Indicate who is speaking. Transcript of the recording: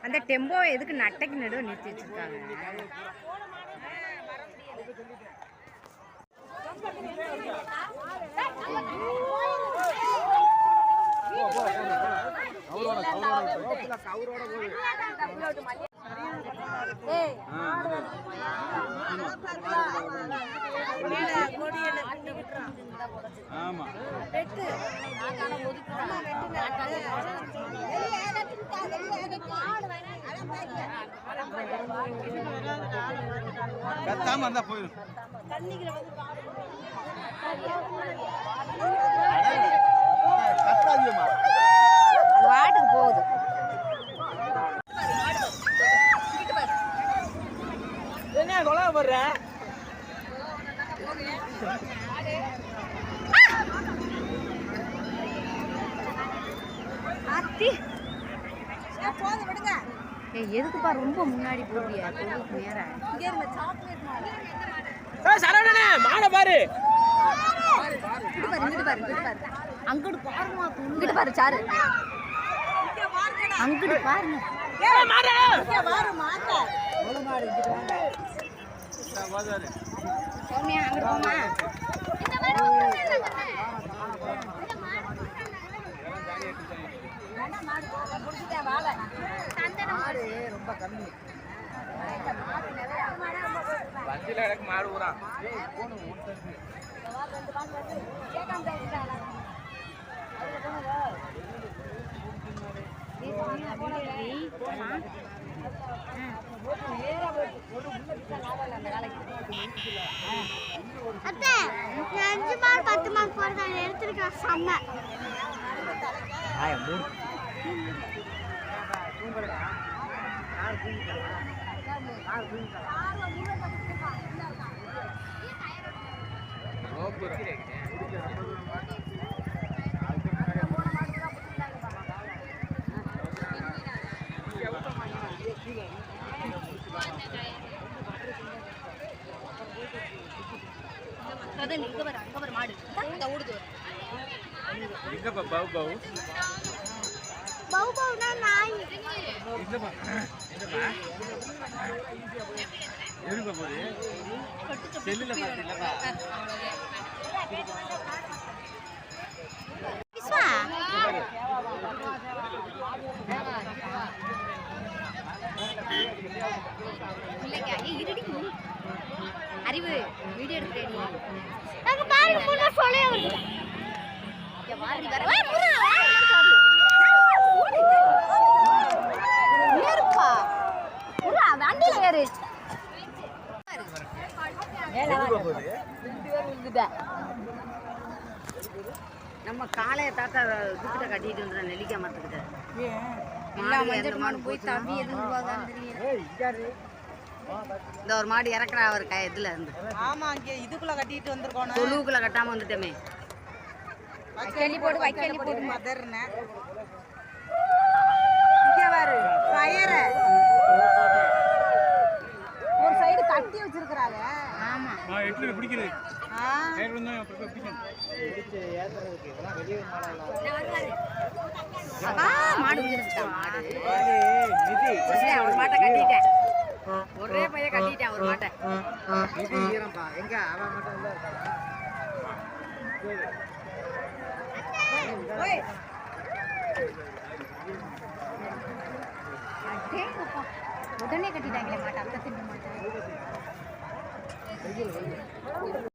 Speaker 1: அந்த டெம்போ எதுக்கு நட்டைக்கு நடுவே நிறுத்தி வச்சிருக்காங்க?
Speaker 2: ஆமா கத்தாம இருந்தா போயிடும்.
Speaker 1: வாட்டுக்கு போகுது.
Speaker 2: என்ன கொலை போடுற?
Speaker 1: எதுக்குப்பா ரொம்ப முன்னாடி போறியா? பொருளுக்கு நேரா
Speaker 2: மாட பாரு,
Speaker 1: அங்கிட்டு பாருமா, இங்கிட்டு பாரு சாரு, அங்கிட்டு பாருங்க. சௌமியா அங்கிட்டு போமா.
Speaker 2: ரொம்ப கம்மி வண்டியில எனக்கு மாடு ஊறான்.
Speaker 3: அத்தை 5 மாடு 10 மாடு போறத எடுத்துருக்கேன். செம்ம பௌபௌனா நாய்.
Speaker 1: அறிவு வீடியோ எடுக்கிறேன். வண்டியில ஏறு. நம்ம காளைய தாத்தா இதுக்கிட்ட கட்டிட்டு வந்துடுற நெல்லிக்காய் மரத்துக்கிட்ட. போய் தம்பி இந்த ஒரு மாடு இறக்குறா அவர் இதுல இருந்து.
Speaker 4: ஆமா இங்க இதுக்குள்ள கட்டிட்டு வந்திருக்கோம்.
Speaker 1: தொழுவுக்குள்ள கட்டாம வந்துட்டோமே. வைக்கலி போடு
Speaker 4: மதர்னே. இங்க பாரு கயற ஒரு சைடு கட்டி வச்சிருக்காங்க.
Speaker 1: ஆமா
Speaker 2: நான் எட்ல பிடிக்குது.
Speaker 4: கயிறு
Speaker 2: வந்து அப்புறம் பிடிக்கும். பிடிச்சு ஏத்துறதுக்கு இதெல்லாம் வெளிய
Speaker 1: மாடு வந்துருச்சா? மாடு
Speaker 2: மிதி
Speaker 1: ஒரு மாட்டை கட்டிட்டேன். ஒரே பைய கட்டிட்டேன் ஒரு மாட்டை.
Speaker 2: மிதி ஈரம்பா எங்க அவன் மட்டும் இல்ல இருக்கா?
Speaker 1: ஓய் உடனே கட்டிட்டாங்களே மாட்டை. அப்ப தின்ன மாட்டேன்.